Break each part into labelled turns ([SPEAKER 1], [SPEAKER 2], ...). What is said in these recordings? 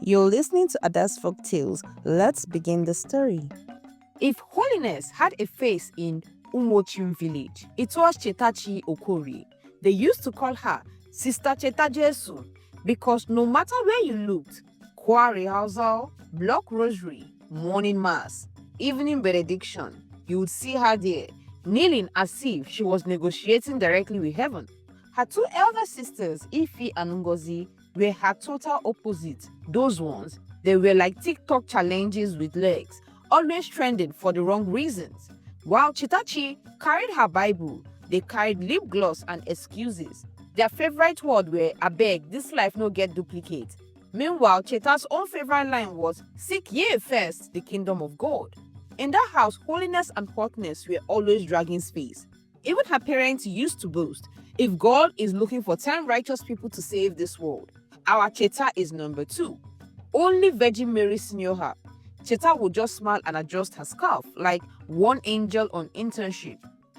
[SPEAKER 1] You're listening to Ada's Folktales. Let's begin the story.
[SPEAKER 2] If holiness had a face in Umochim village, it was Chetachi Okori. They used to call her Sister Cheta Jesu because no matter where you looked, choir rehearsal, block rosary, morning mass, evening benediction, you would see her there, kneeling as if she was negotiating directly with heaven. Her two elder sisters, Ifi and Ngozi, were her total opposite. Those ones, they were like TikTok challenges with legs, always trending for the wrong reasons. While Chetachi carried her Bible, they carried lip gloss and excuses. Their favorite word were, "Abeg, this life no get duplicate." Meanwhile, Cheta's own favorite line was, "Seek ye first the kingdom of God." In that house, holiness and hotness were always dragging space. Even her parents used to boast, if God is looking for 10 righteous people to save this world, our Cheta is number 2. Only Virgin Mary knew her. Cheta would just smile and adjust her scarf like one angel on internship.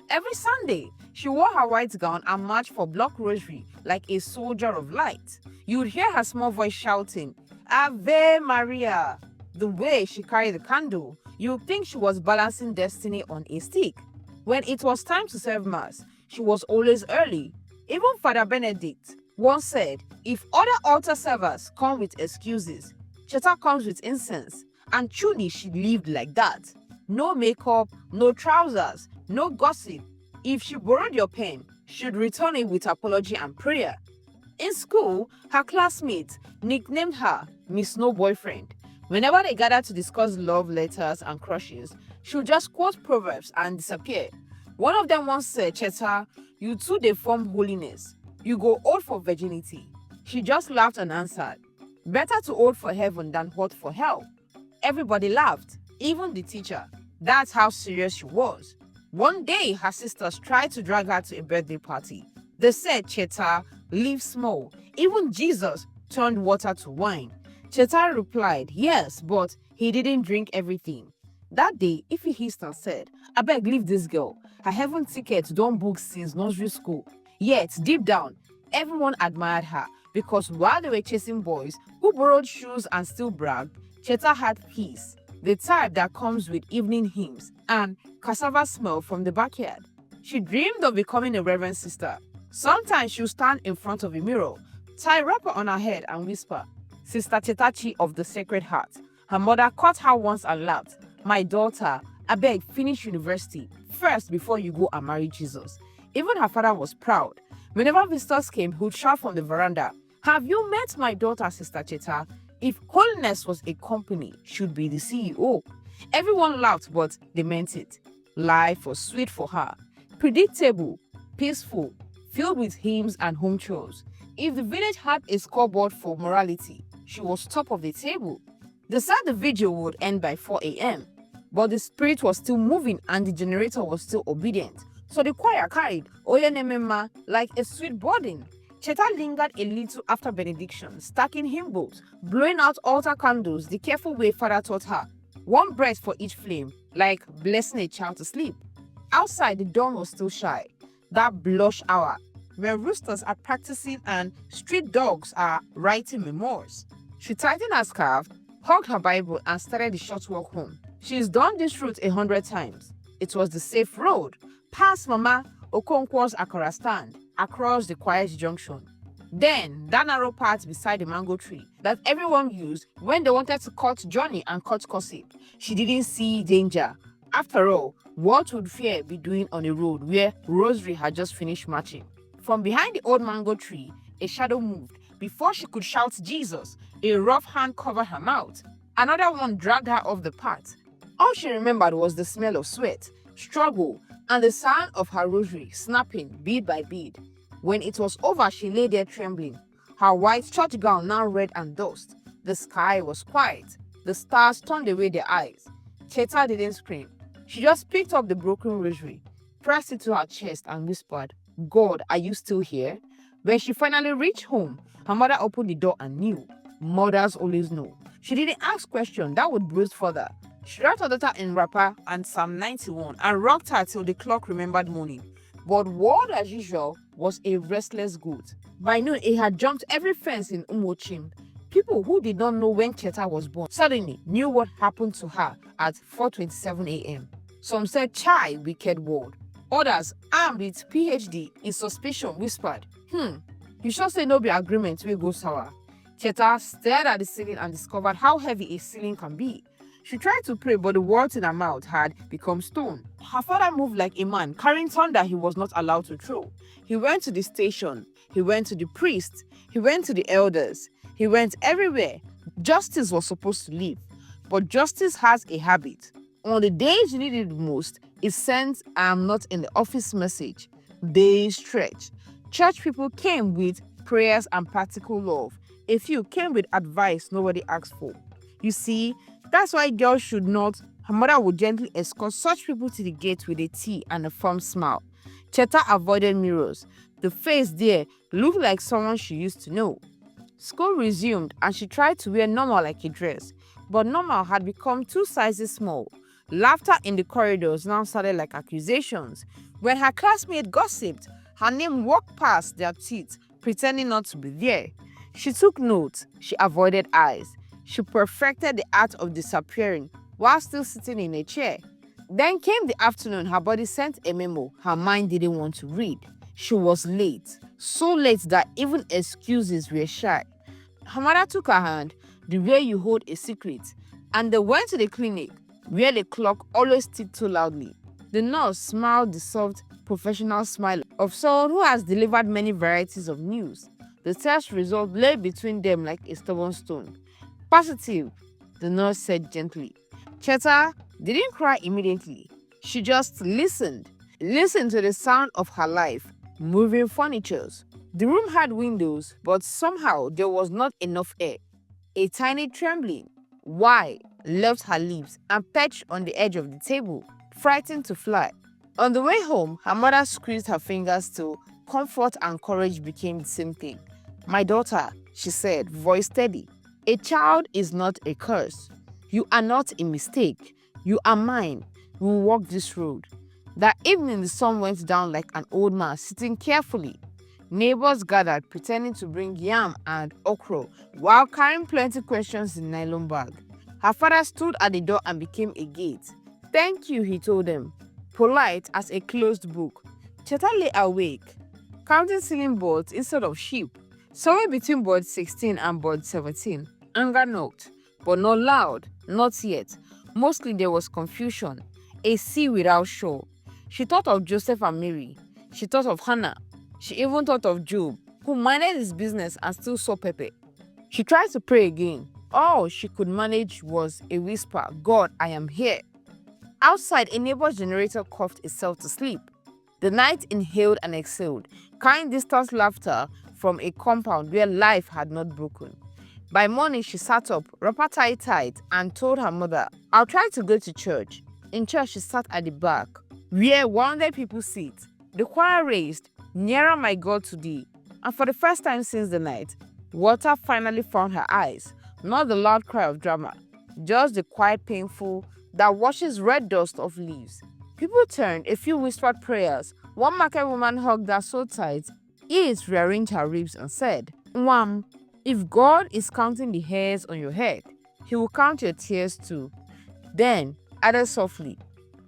[SPEAKER 2] Every Sunday, she wore her white gown and marched for block rosary like a soldier of light. You would hear her small voice shouting, "Ave Maria." The way she carried the candle, you would think she was balancing destiny on a stick. When it was time to serve mass, she was always early. Even Father Benedict once said, if other altar servers come with excuses, Cheta comes with incense. And truly she lived like that. No makeup, no trousers, no gossip. If she borrowed your pen, she'd return it with apology and prayer. In school, her classmates nicknamed her Miss No Boyfriend. Whenever they gathered to discuss love letters and crushes, she would just quote proverbs and disappear. One of them once said, "Cheta, you too they form holiness. You go old for virginity." She just laughed and answered, "Better to old for heaven than hot for hell." Everybody laughed, even the teacher. That's how serious she was. One day, her sisters tried to drag her to a birthday party. They said, "Cheta, live small. Even Jesus turned water to wine." Cheta replied, "Yes, but he didn't drink everything." That day, Ife hissed and said, "Abeg, leave this girl. Her heaven ticket don't book since nursery school." Yet, deep down, everyone admired her because while they were chasing boys who borrowed shoes and still bragged, Cheta had peace, the type that comes with evening hymns and cassava smell from the backyard. She dreamed of becoming a reverend sister. Sometimes she would stand in front of a mirror, tie wrapper on her head and whisper, "Sister Chetachi of the Sacred Heart." Her mother caught her once and laughed, "My daughter, abeg finish university first before you go and marry Jesus." Even her father was proud. Whenever visitors came, he would shout from the veranda, "Have you met my daughter, Sister Cheta? If holiness was a company, she'd be the CEO." Everyone laughed, but they meant it. Life was sweet for her. Predictable, peaceful, filled with hymns and home chores. If the village had a scoreboard for morality, she was top of the table. They said the vigil would end by 4 a.m., but the spirit was still moving and the generator was still obedient. So the choir carried Oyenemema like a sweet burden. Cheta lingered a little after benediction, stacking hymn books, blowing out altar candles the careful way Father taught her. One breath for each flame, like blessing a child to sleep. Outside, the dawn was still shy. That blush hour, where roosters are practicing and street dogs are writing memoirs. She tightened her scarf, hugged her Bible, and started the short walk home. She's done this route 100 times. It was the safe road, past Mama Okonkwo's Akara stand, across the quiet junction. Then, that narrow path beside the mango tree that everyone used when they wanted to cut Johnny and cut gossip. She didn't see danger. After all, what would fear be doing on a road where Rosary had just finished marching? From behind the old mango tree, a shadow moved. Before she could shout Jesus, a rough hand covered her mouth. Another one dragged her off the path. All she remembered was the smell of sweat, struggle, and the sound of her rosary snapping bead by bead. When it was over, she lay there trembling, her white church gown now red and dust. The sky was quiet. The stars turned away their eyes. Cheta didn't scream. She just picked up the broken rosary, pressed it to her chest, and whispered, "God, are you still here?" When she finally reached home, her mother opened the door and knew. Mothers always know. She didn't ask questions that would bruise further. She wrapped her daughter in wrapper and Psalm 91 and rocked her till the clock remembered morning. But what, as usual, was a restless goat. By noon, it had jumped every fence in Umochim, People who did not know when Cheta was born suddenly knew what happened to her at 4:27 a.m. Some said, "Chai, wicked word." Others, armed with PhD in suspicion, whispered, "You sure say no be agreement wey go sour." Cheta stared at the ceiling and discovered how heavy a ceiling can be. She tried to pray, but the words in her mouth had become stone. Her father moved like a man, carrying thunder he was not allowed to throw. He went to the station. He went to the priest. He went to the elders. He went everywhere. Justice was supposed to live, but justice has a habit. On the days you need it most, it sends "I am not in the office" message. Days stretched. Church people came with prayers and practical love. A few came with advice nobody asked for. You see, that's why girls should not. Her mother would gently escort such people to the gate with a tea and a firm smile. Cheta avoided mirrors. The face there looked like someone she used to know. School resumed and she tried to wear normal like a dress, but normal had become 2 sizes small. Laughter in the corridors now sounded like accusations. When her classmate gossiped, her name walked past their teeth, pretending not to be there. She took notes. She avoided eyes. She perfected the art of disappearing while still sitting in a chair. Then came the afternoon. Her body sent a memo her mind didn't want to read. She was late, so late that even excuses were shy. Her mother took her hand, the way you hold a secret, and they went to the clinic, where the clock always ticked too loudly. The nurse smiled the soft, professional smile of someone who has delivered many varieties of news. The test result lay between them like a stubborn stone. "Positive," the nurse said gently. Cheta didn't cry immediately. She just listened to the sound of her life, moving furnitures. The room had windows, but somehow there was not enough air. A tiny trembling, "Why?" left her lips and perched on the edge of the table, frightened to fly. On the way home, her mother squeezed her fingers till comfort and courage became the same thing. "My daughter," she said, voice steady, "a child is not a curse. You are not a mistake. You are mine. We will walk this road." That evening, the sun went down like an old man sitting carefully. Neighbors gathered, pretending to bring yam and okra while carrying plenty questions in nylon bag. Her father stood at the door and became a gate. "Thank you," he told them, polite as a closed book. Cheta lay awake, counting ceiling boards instead of sheep. Somewhere between board 16 and board 17, anger knocked, but not loud, not yet. Mostly there was confusion, a sea without shore. She thought of Joseph and Mary. She thought of Hannah. She even thought of Job, who minded his business and still saw pepper. She tried to pray again. All she could manage was a whisper, "God, I am here." Outside, a neighbor's generator coughed itself to sleep. The night inhaled and exhaled, carrying distant laughter from a compound where life had not broken. By morning, she sat up, wrapper tight, and told her mother, "I'll try to go to church." In church, she sat at the back, where 100 people sit. The choir raised, "Nearer my God to thee." And for the first time since the night, water finally found her eyes. Not the loud cry of drama, just the quiet painful that washes red dust off leaves. People turned, a few whispered prayers. One market woman hugged her so tight, it rearranged her ribs and said, "Wham, if God is counting the hairs on your head, he will count your tears too." Then added softly,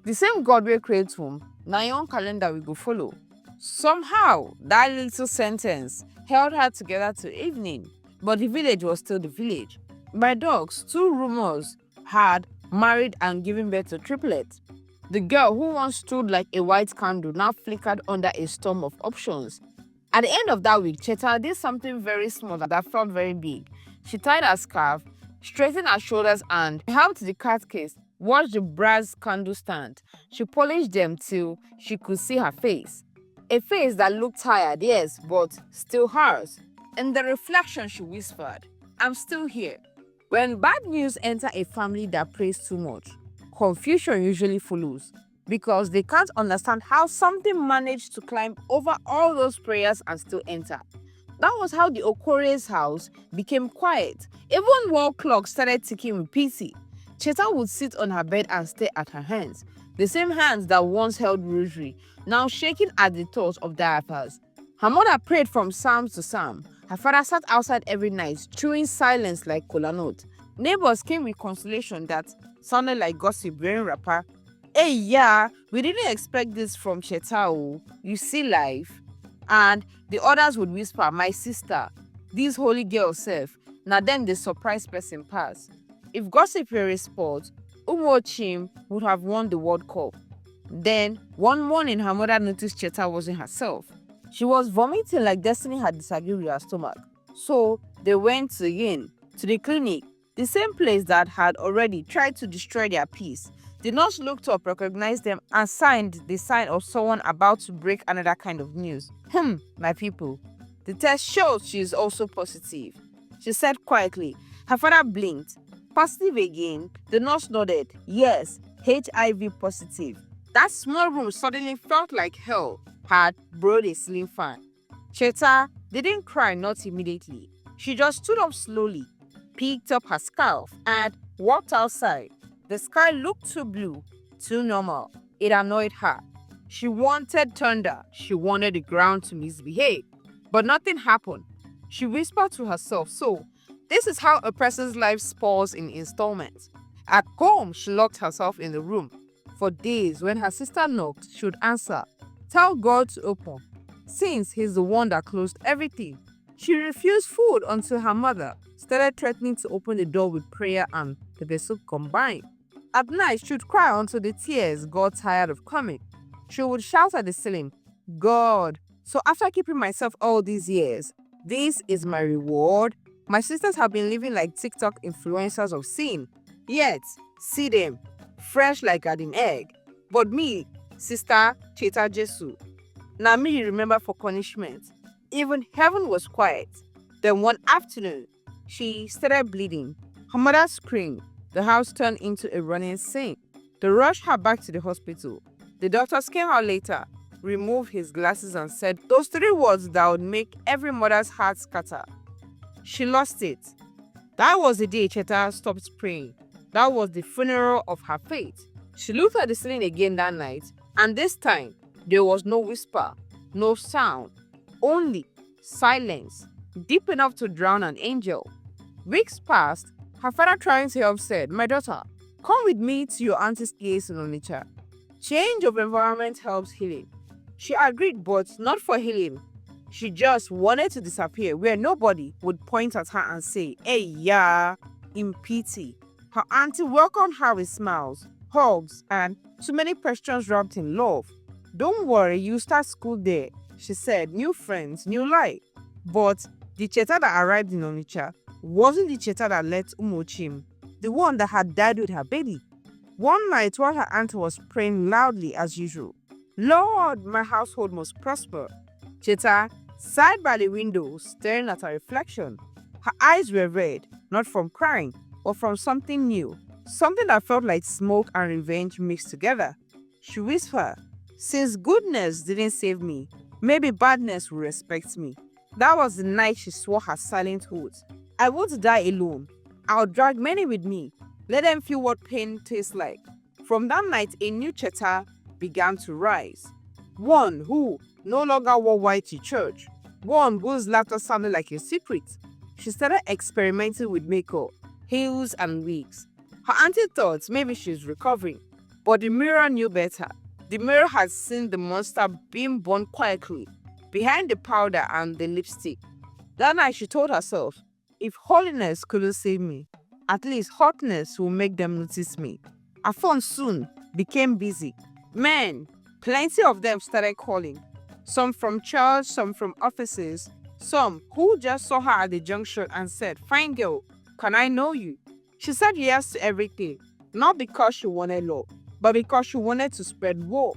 [SPEAKER 2] "The same God will create whom, na your own calendar we go follow." Somehow, that little sentence held her together till evening, but the village was still the village. By dogs, 2 rumors had married and given birth to triplets. The girl who once stood like a white candle now flickered under a storm of options. At the end of that week, Cheta did something very small that felt very big. She tied her scarf, straightened her shoulders, and helped the cat case, watched the brass candle stand. She polished them till she could see her face. A face that looked tired, yes, but still hers. In the reflection, she whispered, "I'm still here." When bad news enter a family that prays too much, confusion usually follows, because they can't understand how something managed to climb over all those prayers and still enter. That was how the Okore's house became quiet. Even wall clocks started ticking with pity. Cheta would sit on her bed and stare at her hands, the same hands that once held rosary, now shaking at the thought of diapers. Her mother prayed from psalm to psalm. Her father sat outside every night, chewing silence like kola nut. Neighbors came with consolation that sounded like gossip wearing wrapper. Hey, yeah, we didn't expect this from Cheta. You see life. And the others would whisper, my sister, this holy girl self. Now then the surprise person pass. If gossip were a sport, Umochim would have won the World Cup. Then, one morning, her mother noticed Cheta wasn't herself. She was vomiting like Destiny had disagreed with her stomach. So, they went again to the clinic, the same place that had already tried to destroy their peace. The nurse looked up, recognized them, and signed the sign of someone about to break another kind of news. My people. The test shows she is also positive. She said quietly. Her father blinked. Positive again? The nurse nodded. Yes, HIV positive. That small room suddenly felt like hell had borrowed a ceiling fan. Cheta didn't cry, not immediately. She just stood up slowly, picked up her scarf, and walked outside. The sky looked too blue, too normal. It annoyed her. She wanted thunder. She wanted the ground to misbehave. But nothing happened. She whispered to herself, so this is how a person's life spoils in installments. At home, she locked herself in the room. For days, when her sister knocked, she would answer, tell God to open, since he's the one that closed everything. She refused food until her mother started threatening to open the door with prayer and pepper soup combined. At night, she would cry until the tears got tired of coming. She would shout at the ceiling, God, so after keeping myself all these years, this is my reward? My sisters have been living like TikTok influencers of sin. Yet, see them, fresh like garden egg. But me, Sister Cheta Jesu, now me remember for punishment. Even heaven was quiet. Then one afternoon, she started bleeding. Her mother screamed. The house turned into a running sink. They rushed her back to the hospital. The doctors came out later, removed his glasses and said those 3 words that would make every mother's heart scatter. She lost it. That was the day Cheta stopped praying. That was the funeral of her faith. She looked at the ceiling again that night, and this time, there was no whisper, no sound, only silence, deep enough to drown an angel. Weeks passed. Her father, trying to help, said, my daughter, come with me to your auntie's place in Onitsha. Change of environment helps healing. She agreed, but not for healing. She just wanted to disappear where nobody would point at her and say, hey, yeah, in pity. Her auntie welcomed her with smiles, hugs, and too many questions wrapped in love. Don't worry, you start school there, she said, new friends, new life. But the Cheta that arrived in Onitsha wasn't the Cheta that left Umochim, the one that had died with her baby. One night while her aunt was praying loudly as usual, Lord, my household must prosper, Cheta sat by the window staring at her reflection. Her eyes were red, not from crying, but from something new, something that felt like smoke and revenge mixed together. She whispered, since goodness didn't save me, maybe badness will respect me. That was the night she swore her silent oath. I won't die alone. I'll drag many with me. Let them feel what pain tastes like. From that night, a new Cheta began to rise. One who no longer wore white to church. One whose laughter sounded like a secret. She started experimenting with makeup, heels, and wigs. Her auntie thought maybe she's recovering, but the mirror knew better. The mirror had seen the monster being born quietly behind the powder and the lipstick. That night she told herself, if holiness couldn't save me, at least hotness will make them notice me. Her phone soon became busy. Men, plenty of them started calling. Some from church, some from offices, some who just saw her at the junction and said, fine girl, can I know you? She said yes to everything, not because she wanted love, but because she wanted to spread woe.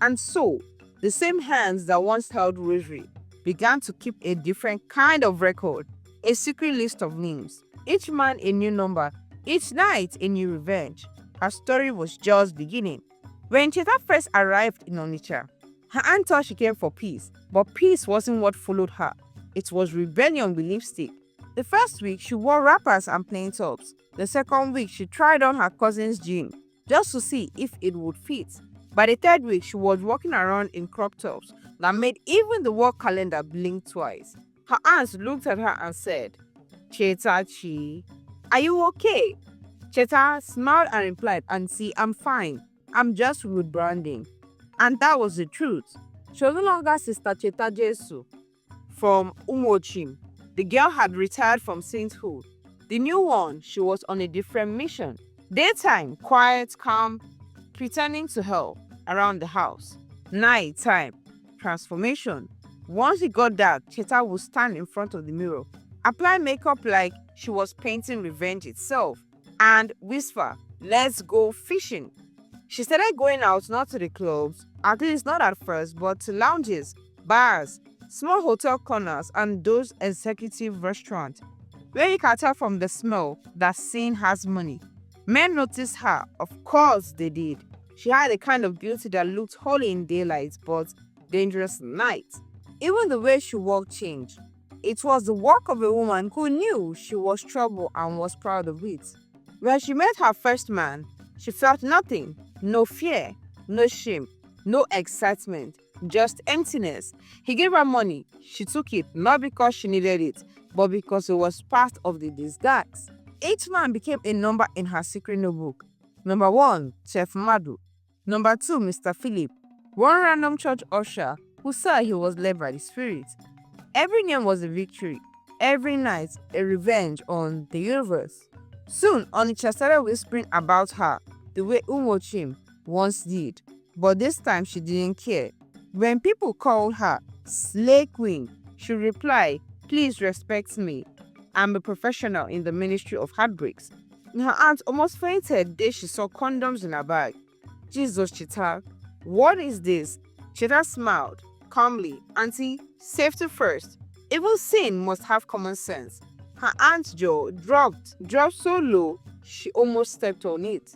[SPEAKER 2] And so, the same hands that once held rosary began to keep a different kind of record, a secret list of names, each man a new number, each night a new revenge. Her story was just beginning. When Cheta first arrived in Onitsha, her aunt thought she came for peace, but peace wasn't what followed her. It was rebellion with lipstick. The first week, she wore wrappers and plain tops. The second week, she tried on her cousin's jean just to see if it would fit. By the third week, she was walking around in crop tops that made even the work calendar blink twice. Her aunts looked at her and said, "Cheta Chi, are you okay?" Cheta smiled and replied, "Auntie, I'm fine. I'm just root branding." And that was the truth. She was no longer Sister Cheta Jesu from Umochim. The girl had retired from sainthood. The new one, she was on a different mission. Daytime, quiet, calm, pretending to help around the house. Nighttime, transformation. Once it got dark, Cheta would stand in front of the mirror, apply makeup like she was painting revenge itself, and whisper, "Let's go fishing." She started going out, not to the clubs, at least not at first, but to lounges, bars, small hotel corners, and those executive restaurants where you can tell from the smell that sin has money. Men noticed her, of course they did. She had a kind of beauty that looked holy in daylight but dangerous at night. Even the way she walked changed. It was the walk of a woman who knew she was trouble and was proud of it. When she met her first man, she felt nothing, no fear, no shame, no excitement, just emptiness. He gave her money. She took it not because she needed it, but because it was part of the disguise. Each man became a number in her secret notebook. Number 1, Chef Madu. Number 2, Mr. Philip, one random church usher who said he was led by the Spirit. Every name was a victory. Every night, a revenge on the universe. Soon, Onitsha started whispering about her the way Umochim once did. But this time, she didn't care. When people called her Slay Queen, she replied, "Please respect me. I'm a professional in the ministry of heartbreaks." Her aunt almost fainted the day she saw condoms in her bag. "Jesus, Cheta, what is this?" Cheta smiled calmly. "Auntie, safety first. Even sin must have common sense." Her aunt's jaw dropped so low she almost stepped on it.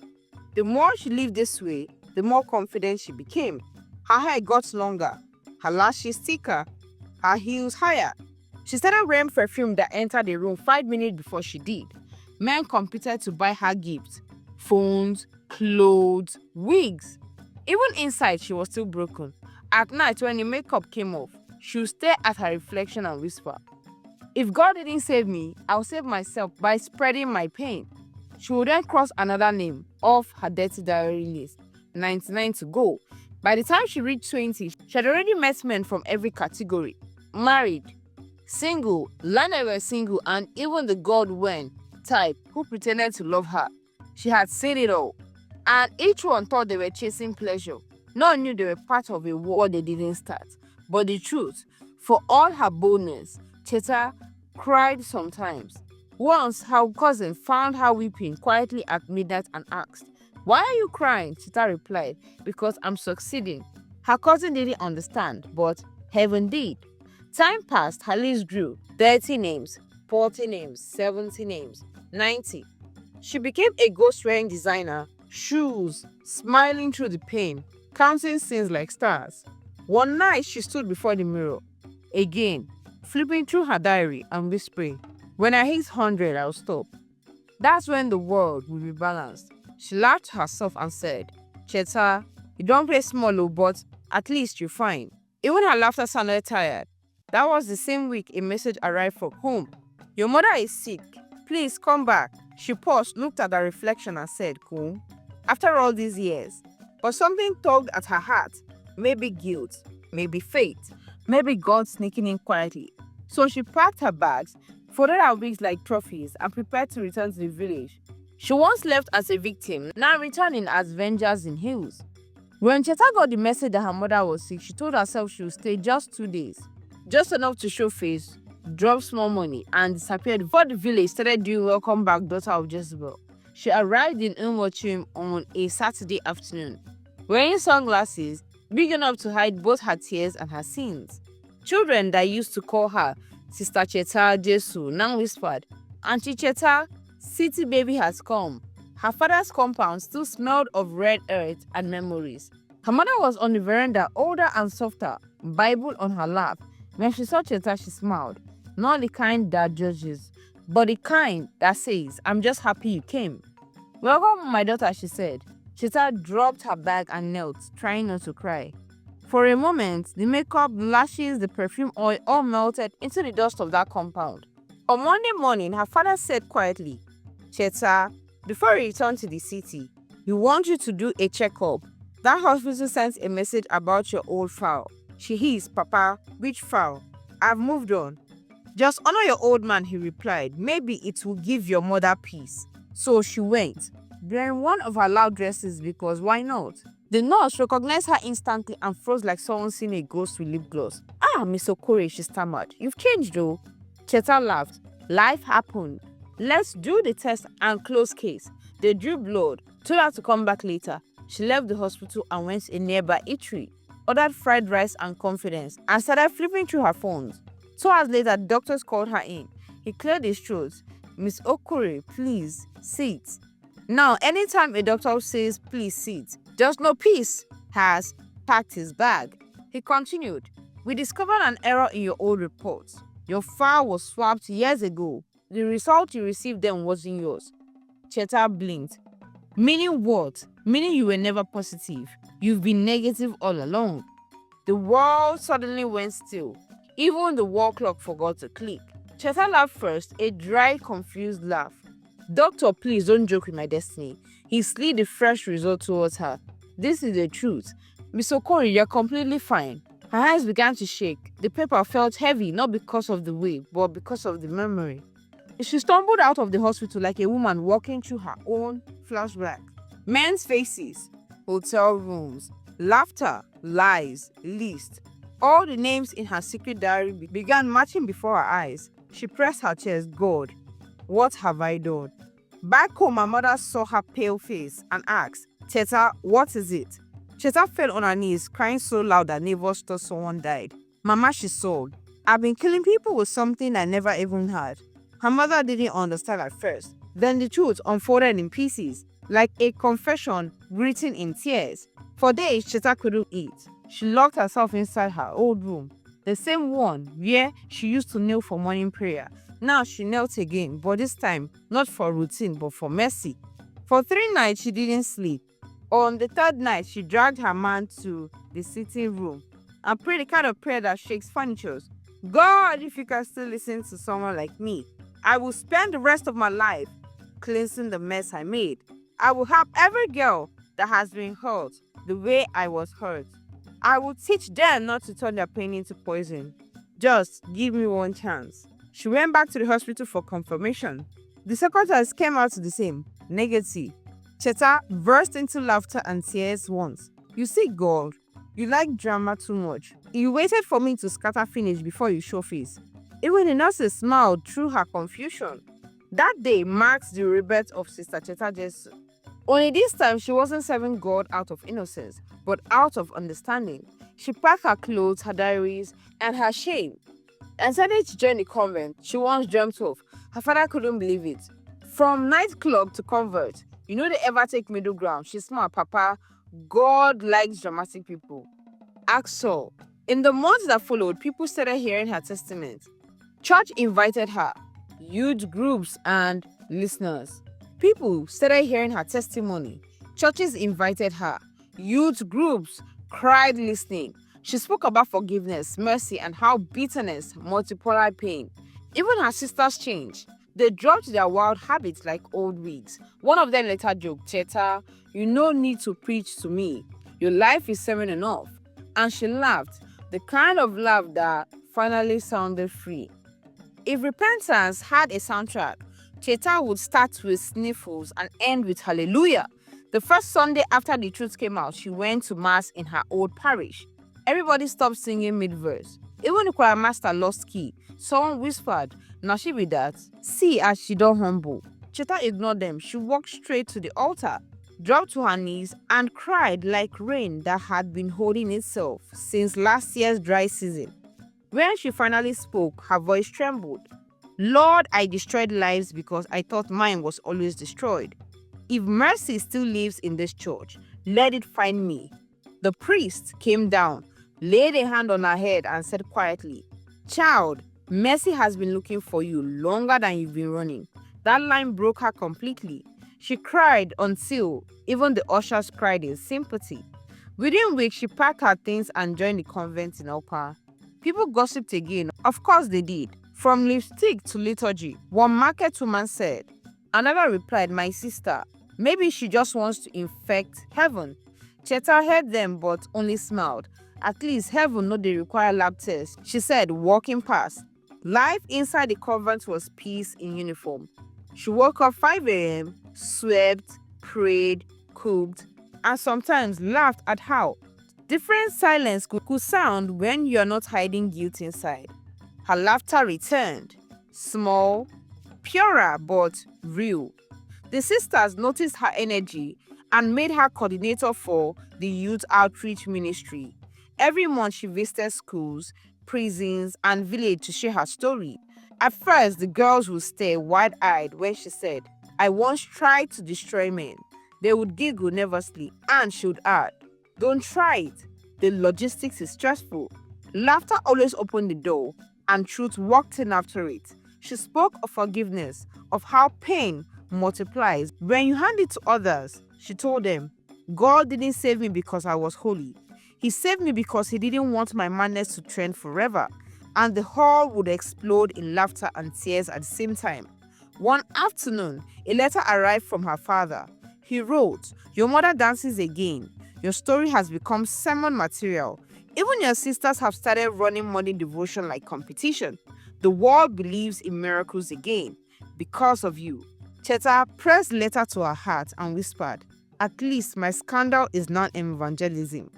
[SPEAKER 2] The more she lived this way, the more confident she became. Her hair got longer, her lashes thicker, her heels higher. She started wearing perfume that entered the room 5 minutes before she did. Men competed to buy her gifts, phones, clothes, wigs. Even inside, she was still broken. At night, when the makeup came off, she would stare at her reflection and whisper, "If God didn't save me, I'll save myself by spreading my pain." She would then cross another name off her dirty diary list, 99 to go. By the time she reached 20, she had already met men from every category. Married, single, learned they were single, and even the God-when type who pretended to love her. She had seen it all. And each one thought they were chasing pleasure. None knew they were part of a war they didn't start. But the truth, for all her boldness, Cheta cried sometimes. Once, her cousin found her weeping quietly at midnight and asked, "Why are you crying?" Cheta replied, "Because I'm succeeding." Her cousin didn't understand, but heaven did. Time passed, her list grew. 30 names, 40 names, 70 names, 90. She became a ghost-wearing designer, shoes, smiling through the pain, counting sins like stars. One night, she stood before the mirror, again, flipping through her diary and whispering, "When I hit 100, I'll stop. That's when the world will be balanced." She laughed to herself and said, "Cheta, you don't play small, but at least you're fine." Even her laughter sounded tired. That was the same week a message arrived from home. "Your mother is sick. Please come back." She paused, looked at her reflection and said, "Cool. After all these years." But something tugged at her heart. Maybe guilt, maybe fate, maybe God sneaking in quietly. So she packed her bags, folded her wigs like trophies, and prepared to return to the village. She once left as a victim, now returning as Avengers in heels. When Cheta got the message that her mother was sick, she told herself she would stay just 2 days. Just enough to show face, drop small money, and disappeared before the village started doing welcome back daughter of Jezebel. She arrived in Umochim on a Saturday afternoon, wearing sunglasses, big enough to hide both her tears and her sins. Children that used to call her Sister Cheta Jesu now whispered, "Auntie Cheta, city baby has come." Her father's compound still smelled of red earth and memories. Her mother was on the veranda, older and softer, Bible on her lap. When she saw Cheta, she smiled. Not the kind that judges, but the kind that says, "I'm just happy you came." "Welcome, my daughter," she said. Cheta dropped her bag and knelt, trying not to cry. For a moment, the makeup, lashes, the perfume oil all melted into the dust of that compound. On Monday morning, her father said quietly, "Cheta, before you return to the city, we want you to do a checkup. That hospital sent a message about your old file." She is, "Papa, which file? I've moved on." "Just honor your old man," he replied. "Maybe it will give your mother peace." So she went, wearing one of her loud dresses because why not? The nurse recognized her instantly and froze like someone seeing a ghost with lip gloss. "Ah, Miss Okore," she stammered. "You've changed though." Cheta laughed. "Life happened. Let's do the test and close case." They drew blood, told her to come back later. She left the hospital and went to a nearby eatery, ordered fried rice and confidence, and started flipping through her phones. 2 hours later, doctors called her in. He cleared his throat. "Miss Okore, please, sit." Now, anytime a doctor says, "Please sit," just no peace, has packed his bag. He continued, "We discovered an error in your old reports. Your file was swapped years ago. The result you received then wasn't yours." Cheta blinked. "Meaning what?" "Meaning you were never positive. You've been negative all along." The world suddenly went still. Even the wall clock forgot to click. Cheta laughed first, a dry, confused laugh. "Doctor, please don't joke with my destiny." He slid the fresh result towards her. "This is the truth. Miss Okore, you're completely fine." Her hands began to shake. The paper felt heavy, not because of the weight, but because of the memory. She stumbled out of the hospital like a woman walking through her own flashback. Men's faces, hotel rooms, laughter, lies, list. All the names in her secret diary began matching before her eyes. She pressed her chest. "God, what have I done?" Back home, her mother saw her pale face and asked, "Cheta, what is it?" Cheta fell on her knees, crying so loud that neighbors thought someone died. "Mama," she sobbed, "I've been killing people with something I never even had." Her mother didn't understand at first. Then the truth unfolded in pieces, like a confession written in tears. For days, Cheta couldn't eat. She locked herself inside her old room, the same one where she used to kneel for morning prayer. Now she knelt again, but this time not for routine but for mercy. For 3 nights she didn't sleep. On the 3rd night, she dragged her man to the sitting room and prayed the kind of prayer that shakes furniture. "God, if you can still listen to someone like me, I will spend the rest of my life cleansing the mess I made. I will help every girl that has been hurt the way I was hurt. I will teach them not to turn their pain into poison. Just give me one chance." She went back to the hospital for confirmation. The second test came out the same, negative. Cheta burst into laughter and tears once. "You see, God, you like drama too much. You waited for me to scatter finish before you show face." Even the nurses smiled through her confusion. That day marks the rebirth of Sister Cheta Jesu. Only this time she wasn't serving God out of innocence, but out of understanding. She packed her clothes, her diaries, and her shame, and decided to join the convent she once dreamt of. Her father couldn't believe it. From nightclub to convert, you know they ever take middle ground. She smiled. "Papa, God likes dramatic people." Ask Saul. In the months that followed, people started hearing her testimony. Church invited her, youth groups and listeners. People started hearing her testimony. Churches invited her. Youth groups cried listening. She spoke about forgiveness, mercy, and how bitterness multiplied pain. Even her sisters changed. They dropped their wild habits like old wigs. One of them later joked, "Cheta, you no need to preach to me. Your life is sermon enough." And she laughed, the kind of laugh that finally sounded free. If repentance had a soundtrack, Cheta would start with sniffles and end with hallelujah. The first Sunday after the truth came out, she went to mass in her old parish. Everybody stopped singing mid-verse. Even the choir master lost key. Someone whispered, "Now she be that. See as she don't humble." Cheta ignored them. She walked straight to the altar, dropped to her knees, and cried like rain that had been holding itself since last year's dry season. When she finally spoke, her voice trembled. "Lord, I destroyed lives because I thought mine was always destroyed. If mercy still lives in this church, let it find me." The priest came down, laid a hand on her head, and said quietly, "Child, mercy has been looking for you longer than you've been running." That line broke her completely. She cried until even the ushers cried in sympathy. Within weeks, she packed her things and joined the convent in Opa. People gossiped again. Of course they did. From lipstick to liturgy, one market woman said. Another replied, "My sister, maybe she just wants to infect heaven." Cheta heard them but only smiled. "At least heaven no dey require lab tests," she said, walking past. Life inside the convent was peace in uniform. She woke up 5 a.m., swept, prayed, cooked, and sometimes laughed at how different silence could sound when you're not hiding guilt inside. Her laughter returned, small, purer, but real. The sisters noticed her energy and made her coordinator for the youth outreach ministry. Every month she visited schools, prisons, and villages to share her story. At first, the girls would stare wide-eyed when she said, "I once tried to destroy men." They would giggle nervously, and she would add, "Don't try it. The logistics is stressful." Laughter always opened the door, and truth walked in after it. She spoke of forgiveness, of how pain multiplies when you hand it to others. She told them, "God didn't save me because I was holy. He saved me because he didn't want my madness to trend forever." And the hall would explode in laughter and tears at the same time. One afternoon, a letter arrived from her father. He wrote, "Your mother dances again. Your story has become sermon material. Even your sisters have started running morning devotion like competition. The world believes in miracles again because of you." Cheta pressed the letter to her heart and whispered, "At least my scandal is not evangelism."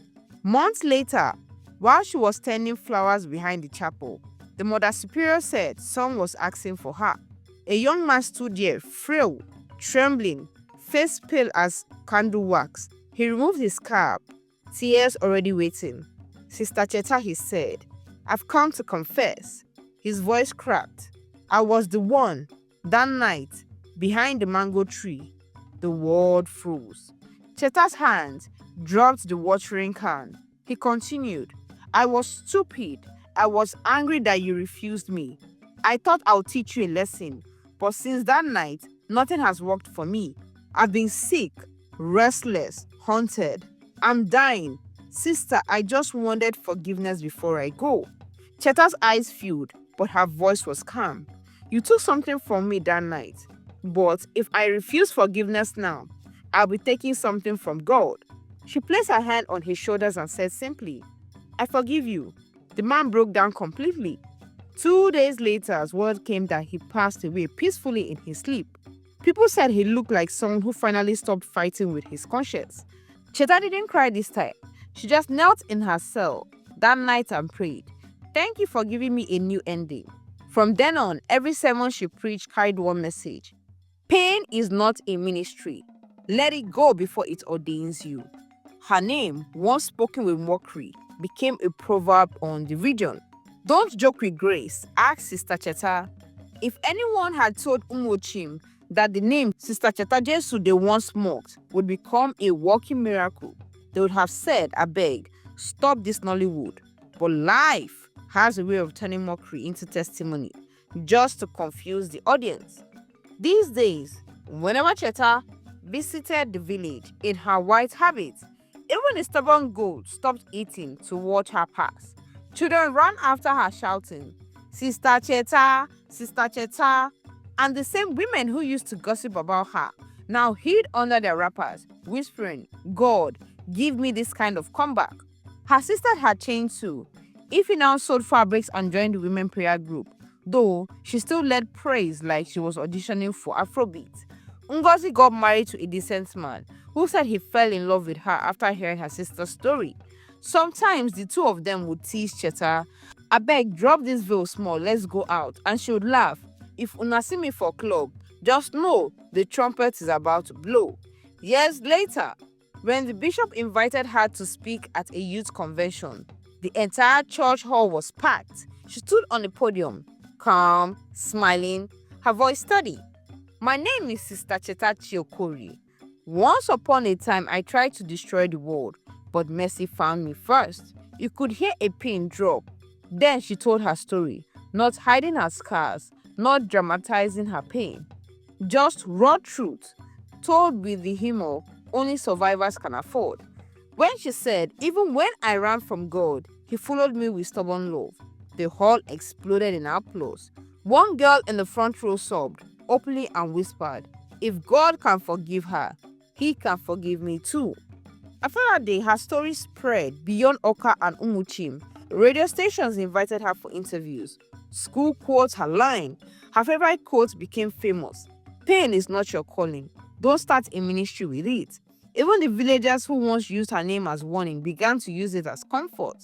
[SPEAKER 2] Months later, while she was tending flowers behind the chapel, the Mother Superior said someone was asking for her. A young man stood there, frail, trembling, face pale as candle wax. He removed his cap, tears already waiting. "Sister Cheta," he said, "I've come to confess." His voice cracked. "I was the one, that night, behind the mango tree." The world froze. Cheta's hand dropped the watering can. He continued, "I was stupid. I was angry that you refused me. I thought I'll teach you a lesson. But since that night, nothing has worked for me. I've been sick, restless, haunted. I'm dying. Sister, I just wanted forgiveness before I go." Cheta's eyes filled, but her voice was calm. "You took something from me that night. But if I refuse forgiveness now, I'll be taking something from God." She placed her hand on his shoulders and said simply, "I forgive you." The man broke down completely. 2 days later, as word came that he passed away peacefully in his sleep. People said he looked like someone who finally stopped fighting with his conscience. Cheta didn't cry this time. She just knelt in her cell that night and prayed, "Thank you for giving me a new ending." From then on, every sermon she preached carried one message: pain is not a ministry. Let it go before it ordains you. Her name, once spoken with mockery, became a proverb on the region. Don't joke with grace, asked Sister Cheta. If anyone had told Umochim that the name Sister Cheta Jesu they once mocked would become a walking miracle, they would have said, "Abeg, stop this Nollywood." But life has a way of turning mockery into testimony, just to confuse the audience. These days, whenever Cheta visited the village in her white habit, even a stubborn goat stopped eating to watch her pass. Children ran after her shouting, "Sister Cheta, Sister Cheta," and the same women who used to gossip about her now hid under their wrappers, whispering, "God, give me this kind of comeback." Her sister had changed too. Ify now sold fabrics and joined the women prayer group, though she still led praise like she was auditioning for Afrobeat. Ngozi got married to a decent man who said he fell in love with her after hearing her sister's story. Sometimes the two of them would tease Cheta, "Abeg, drop this veil small, let's go out," and she would laugh. "If una see me for club, just know the trumpet is about to blow." Years later, when the bishop invited her to speak at a youth convention, the entire church hall was packed. She stood on the podium, calm, smiling, her voice steady. "My name is Sister Cheta Chiokori. Once upon a time, I tried to destroy the world, but mercy found me first." You could hear a pin drop. Then she told her story, not hiding her scars, not dramatizing her pain. Just raw truth. told with the humor only survivors can afford. When she said, "Even when I ran from God, he followed me with stubborn love," the hall exploded in applause. One girl in the front row sobbed openly and whispered, "If God can forgive her, he can forgive me too." After that day, her story spread beyond Oka and Umuchim. Radio stations invited her for interviews. School quotes her line. Her favorite quote became famous: "Pain is not your calling. Don't start a ministry with it." Even the villagers who once used her name as warning began to use it as comfort.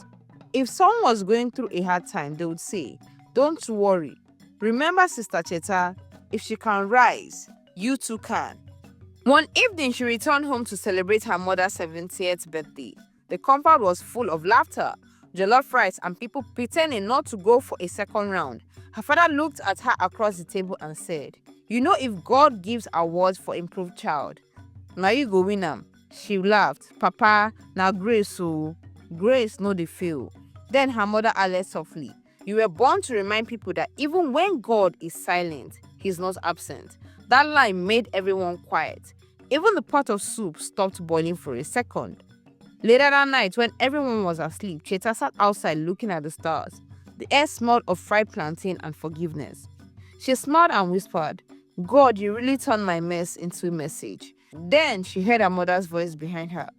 [SPEAKER 2] If someone was going through a hard time, they would say, "Don't worry. Remember Sister Cheta. If she can rise, you too can." One evening, she returned home to celebrate her mother's 70th birthday. The compound was full of laughter, jollof rice, and people pretending not to go for a second round. Her father looked at her across the table and said, "You know, if God gives awards for improved child, now you go win am." She laughed. "Papa, now grace, oh, grace no dey fail." Then her mother added softly, "You were born to remind people that even when God is silent, he's not absent." That line made everyone quiet. Even the pot of soup stopped boiling for a second. Later that night, when everyone was asleep, Cheta sat outside looking at the stars. The air smelled of fried plantain and forgiveness. She smiled and whispered, "God, you really turned my mess into a message." Then she heard her mother's voice behind her.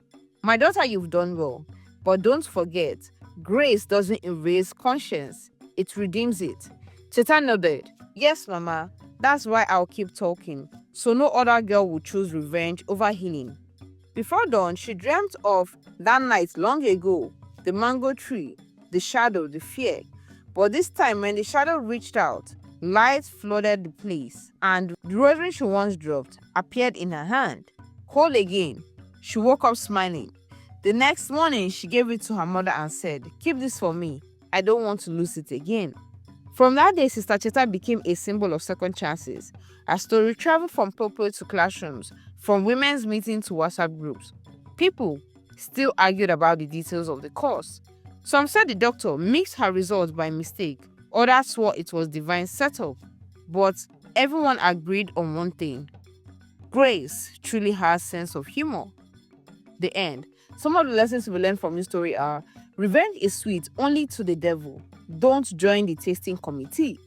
[SPEAKER 2] "My daughter, you've done well. But don't forget, grace doesn't erase conscience. It redeems it." Cheta nodded. "Yes, Mama. That's why I'll keep talking, so no other girl will choose revenge over healing." Before dawn, she dreamt of that night long ago, the mango tree, the shadow, the fear. But this time, when the shadow reached out, light flooded the place, and the rosary she once dropped appeared in her hand. Whole again, she woke up smiling. The next morning, she gave it to her mother and said, "Keep this for me. I don't want to lose it again." From that day, Sister Cheta became a symbol of second chances. Her story traveled from pulpit to classrooms, from women's meetings to WhatsApp groups. People still argued about the details of the course. Some said the doctor mixed her results by mistake. Others swore it was divine setup. But everyone agreed on one thing: grace truly has sense of humor. The end. Some of the lessons we learned from this story are: revenge is sweet only to the devil. Don't join the tasting committee.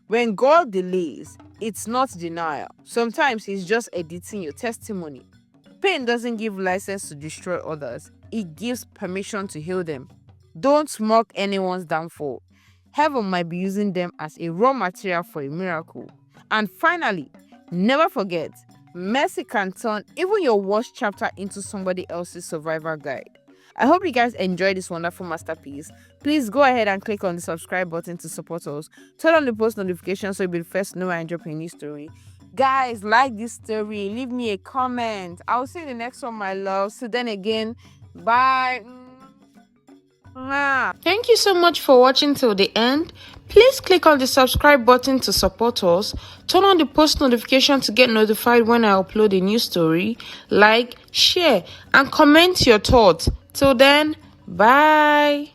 [SPEAKER 2] When God delays, it's not denial. Sometimes he's just editing your testimony. Pain doesn't give license to destroy others. It gives permission to heal them. Don't mock anyone's downfall. Heaven might be using them as a raw material for a miracle. And finally, never forget, mercy can turn even your worst chapter into somebody else's survival guide. I hope you guys enjoyed this wonderful masterpiece. Please go ahead and click on the subscribe button to support us. Turn on the post notifications so you'll be the first to know when I drop a new story. Guys, like this story, leave me a comment. I'll see you in the next one, my love. So then again, bye.
[SPEAKER 3] Thank you so much for watching till the end. Please click on the subscribe button to support us. Turn on the post notification to get notified when I upload a new story. Like, share, and comment your thoughts. Till then, bye.